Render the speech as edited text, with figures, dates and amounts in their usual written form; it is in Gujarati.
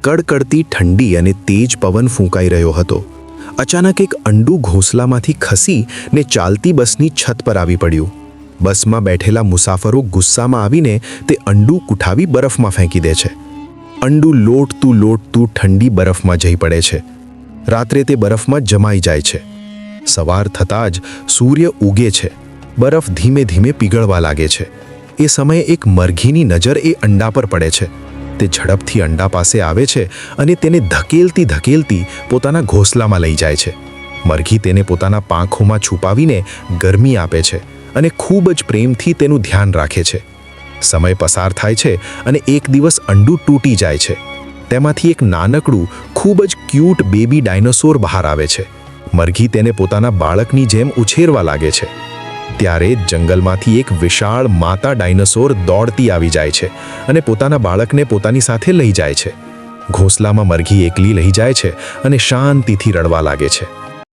કડકડતી ઠંડી અને તેજ પવન ફૂંકાઈ રહ્યો હતો. અચાનક એક અંડું ઘોંસલામાંથી ખસીને ચાલતી બસની છત પર આવી પડ્યું. બસમાં બેઠેલા મુસાફરો ગુસ્સામાં આવીને તે અંડું કુઠાવી બરફમાં ફેંકી દે છે. અંડું લોટતું ઠંડી બરફમાં જઈ પડે છે. રાત્રે તે બરફમાં જમાઈ જાય છે. સવાર થતાં જ સૂર્ય ઉગે છે. બરફ ધીમે ધીમે પીગળવા લાગે છે. એ સમયે એક મરઘીની નજર એ અંડા પર પડે છે. તે ઝડપથી અંડા પાસે આવે છે અને તેને ધકેલતી પોતાના ઘોંસલામાં લઈ જાય છે. મરઘી તેને પોતાના પાંખોમાં છુપાવીને ગરમી આપે છે અને ખૂબ જ પ્રેમથી તેનું ધ્યાન રાખે છે. સમય પસાર થાય છે અને એક દિવસ અંડું તૂટી જાય છે. તેમાંથી એક નાનકડું ખૂબ જ ક્યૂટ બેબી ડાયનોસોર બહાર આવે છે. મરઘી તેને પોતાના બાળકની જેમ ઉછેરવા લાગે છે. ત્યારે જંગલમાંથી એક વિશાળ માતા ડાયનોસોર દોડતી આવી જાય છે અને પોતાના બાળકને પોતાની સાથે લઈ જાય છે. ઘોંસલામાં મરઘી એકલી રહી જાય છે અને શાંતિથી રડવા લાગે છે.